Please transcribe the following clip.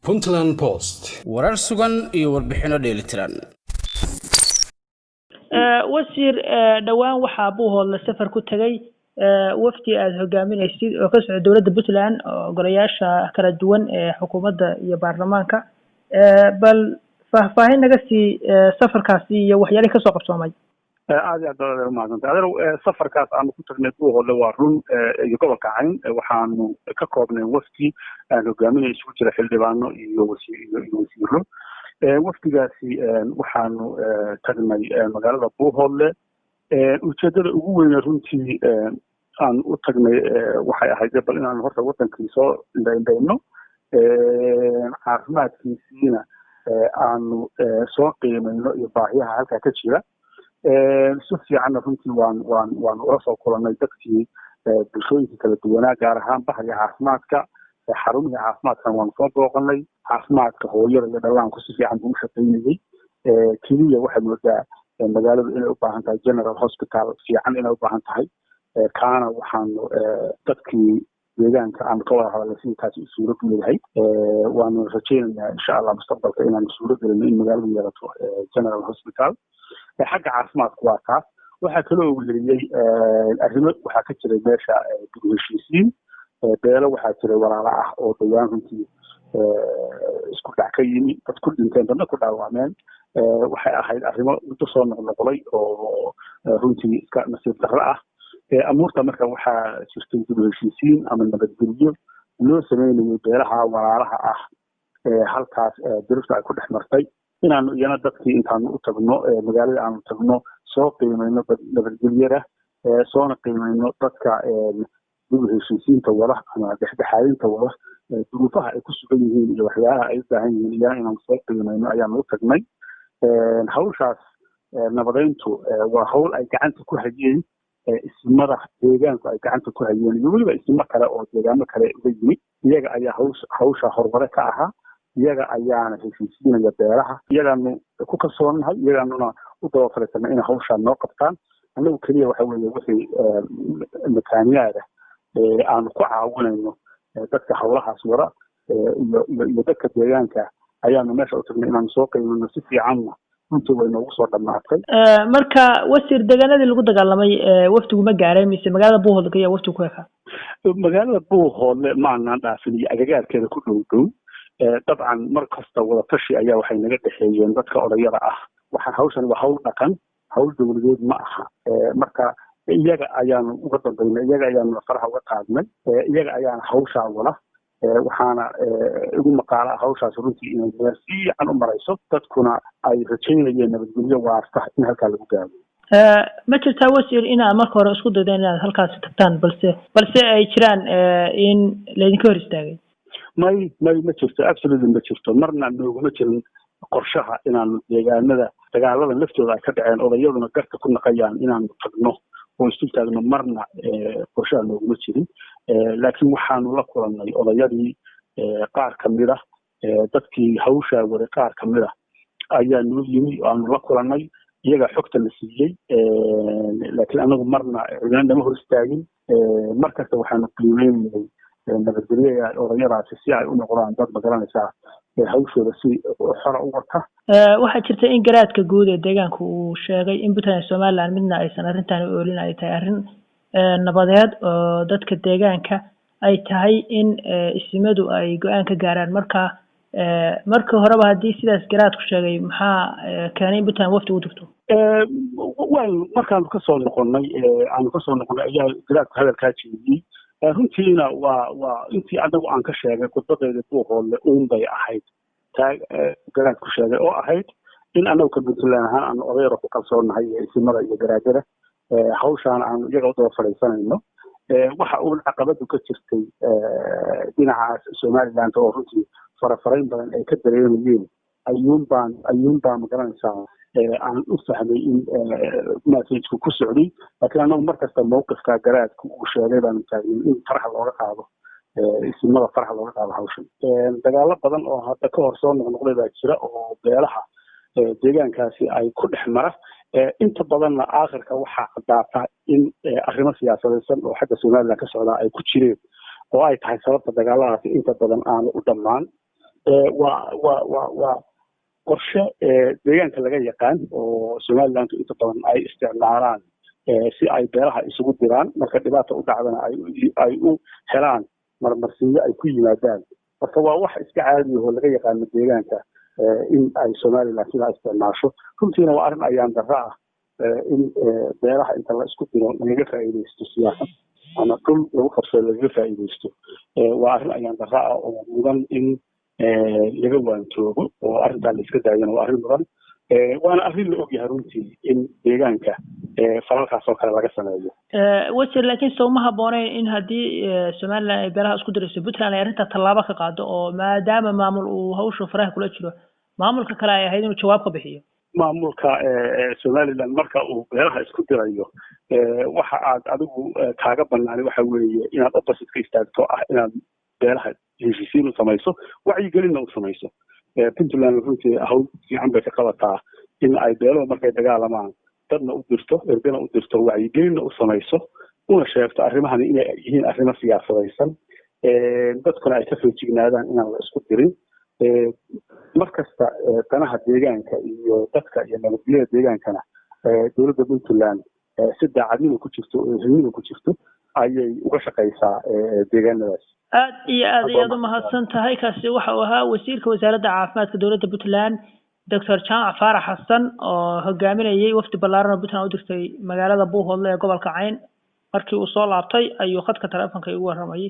Puntland Post. warar sugan iyo warbixino dheelitiran. wasiir dhawaan waxa Buuhoodle safar ku tagay wafdi aad hogaaminaysid oo ka socda dawladda Puntland oo golayaasha kala duwan ee xukuumadda iyo baarlamaanka bal faahfaahin naga sii safarkaasi iyo waxyaalaha ka soo qabsoomay. aad iyo aad u mahadsantahay adar safarkaas aanu ku tagnay Buuhoodle waa run iyo gobolka Cayn waxaanu ka koobnay wafdi aan hogaaminay isugu jira xildhibaano iyo wasiiro wafdigaasi waxaanu tagnay magaalada Buuhoodle ujeedada ugu weyn runtii aan u tagnay waxay ahayd bal inaan horta wadankii soo indhayno caafimaadkiisina aanu soo qiimayno iyo baahiyaha halkaa ka jira si fiican runtii waan ula soo kulanay dadkii bulshooyinka kala duwanaa gaar ahaan bahaya caafimaadka xarumihii caafimaadkan waan soo booqanay caafimaadka hooyada iyo dhallaanku si fiican buu u shaqaynayay keliya waxay moodaa magaaladu inay u baahan tahay general hospital fiican inay u baahan tahay kaana waxaanu dadkii deegaanka aan ka wada hadalnay sidii taasi u suuro geliyahay waanu rajaynayaa insha allah mustaqbalka inaanu suuro gelino in magaaladu yeelato general hospital xagga caafimaadku waa taas waxaa kaloo weheliyey arrimo waxaa ka jiray meesha dib u heshiisiin beelo waxaa jiray walaalo ah oo dhawaan runtii isku dhac ka yimi dad ku dhinteen dadna ku dhaawacmeen waxay ahayd arrimo muddo soo noqnoqday oo runtii iska nasiib darro ah amuurta marka waxaa jirtay dib u heshiisiin ama nabadgelyo loo sameynayay beelaha walaalaha ah halkaas dirifta ay ku dhex martay inaanu iyana dadkii intaanu u tagno magaalada aanu tagno soo qiimayno nabadgelyada soona qiimayno dadka dib u heshiisiinta wada ama dhexdhexaadinta wada duruufaha ay ku sugan yihiin iyo waxyaalaha ay u baahan yihiin iyana inaanu soo qiimayno ayaanu u tagnay hawshaas nabadeyntu waa hawl ay gacanta ku hayeen ismada deegaanku ay gacanta ku hayeen iyo weliba ismo kale oo deegaano kale uga yimid iyaga ayaa hawsha horumare ka ahaa iyaga ayaana heshiisiinaya beelaha iyagaanu ku kalsoonahay iyagaanuna u daba fariisanay inay hawshaa noo qabtaan annagu keliya waxa weeye wixii makaaniyaada aanu ku caawinayno dadka hawlahaas wada iyo dadka deegaanka ayaanu meesha u tagnay inaanu soo qiimino si fiicanna runtii way noogu soo dhammaatay marka wasiir deegaanadii lagu dagaalamay wafdigu ma gaaray mise magaalada Buuhoodle ayaa wafdigu ku ekaa magaalada Buuhoodle maanaan dhaafin iyo agagaarkeeda ku dhow dabcan mar kasta wada tashi ayaa waxay naga dhexeeyeen dadka odayada ah waxaan hawshan waa hawl dhaqan hawl dowladeed ma aha marka iyaga ayaanu uga dambaynay iyaga ayaanu faraha uga qaadnay iyaga ayaana hawshaa wada waxaana ugu maqaala hawshaas runtii inay meel fiican u marayso dadkuna ay rajaynayeen nabadgelyo waarta in halkaa lagu gaaro ma jirtaa wasiir inaad marka hore isku daydeen inaad halkaasi tagtaan balse ay jiraan in laydinka hor istaagay may ma jirto absolutely ma jirto marna nooguma jirin qorshaha inaanu deegaanada dagaalada laftooda ay ka dhaceen odayaduna garta ku naqayaan inaanu tagno oo isu taagno marna qorshaha nooguma jirin laakiin waxaanu la kulannay odayadii qaar ka mid ah dadkii hawshaa waday qaar ka mid ah ayaa noo yimi aanu la kulannay iyaga xogta la siiyey laakiin anagu marna cidina nama hor istaagin mar kasta waxaanu qiimeynayay nabadgelya odayadaasi si ay u noqdaan dad magaranaysaa hawshooda si xora u wata waxaa jirta in garaadka guud ee deegaanka uu sheegay in Puntland Somaliland midna aysan arrintan u oolin ay tahay arrin nabadeed oo dadka deegaanka ay tahay in isimadu ay go'aan ka gaaraan marka horeba haddii sidaas garaadku sheegay maxaa keenay in Puntland wafdi u tagto markaanu kasoo noqonay ayaa garaadku hadalkaa jeediyey runtiina waa intii anagu aan ka sheegay khudbadeeda Buuhoodle bay ahayd taa garaadku sheegay oo ahayd in anagu ka Puntland ahaan aan odayada ku kalsoonahay isimada iyo garaadada hawshaan aan iyaga u daba fadhiisanayno waxa uu caqabadu ka jirtay dhinacaas Somaliland oo runtii farafarayn badan ay ka dareemayeen ayuunbaa magaranaysaa aan u fahmay in message-ku ku socday laakiin anagu markasta mowqifka garaadku uu sheegay baanu taagnay in faraha looga qaado isimada faraha looga qaado hawshan dagaalo badan oo hadda ka hor soo noqnoqday baa jira oo beelaha deegaankaasi ay ku dhex mara inta badanna aakhirka waxaa caddaata in arrimo siyaasadaysan oo xagga Somaliland ka socda ay ku jireen oo ay tahay sababta dagaaladaasi inta badan aanu u dhammaan waa qorshe deegaanka laga yaqaan oo somaliland inta badan ay isticmaalaan si ay beelaha isugu diraan marka dhibaata u dhacdana ay u helaan marmarsiinyo ay ku yimaadaan marka waa wax iska caadi oo laga yaqaano deegaanka in ay somaliland sidaa isticmaasho runtiina waa arrin ayaan darro ah in beelaha inta la isku diro lagaga faa'iidaysto siyaasad ama dhul lagu qabsado lagaga faa'iidaysto waa arrin ayaan darro ah oo mudan in laga waantoobo oo arrintaa la iska daayana waa arrin mudan waana arrin la ogyahay runtii in deegaanka falalkaas oo kale laga sameeyo wasiir laakiin soo ma habboonayn in haddii somaliland ay beelaha isku dirayso puntland ay arrintaa tallaabo ka qaado oo maadaama maamul uu hawsha faraha kula jiro maamulka kale ay ahayd inuu jawaab ka bixiyo maamulka somaliland marka uu beelaha isku dirayo waxa aad adigu kaaga banaanay waxa weeye inaad opposite ka istaagto ah inaad beelaha heshiisiin u samayso wacyigelinna u samayso puntland runtii hawl fiican bay ka qabataa in ay beeluhu markay dagaalamaan dadna u dirto ergana u dirto wacyigelinna u samayso una sheegto arrimahani inay yihiin arrimo siyaasadaysan dadkuna ay ka feejignaadaan inaan la isku dirin markasta danaha deegaanka iyo dadka iyo nabadgelyada deegaankana dowladda puntland si daacadnimo ku jirto oo ehelnimo ku jirto ayay uga shaqaysaa deegaanadaas aad iyo aad umahadsan tahay kaasi waxa uu ahaa wasiirka wasaaradda caafimaadka dowladda puntland doctor jaamac faarax xasan oo hogaaminayay wafdi ballaaran oo puntland u dirtay magaalada buuhoodle ee gobolka cayn markii uu soo laabtay ayuu khadka taleefonka igu warramayay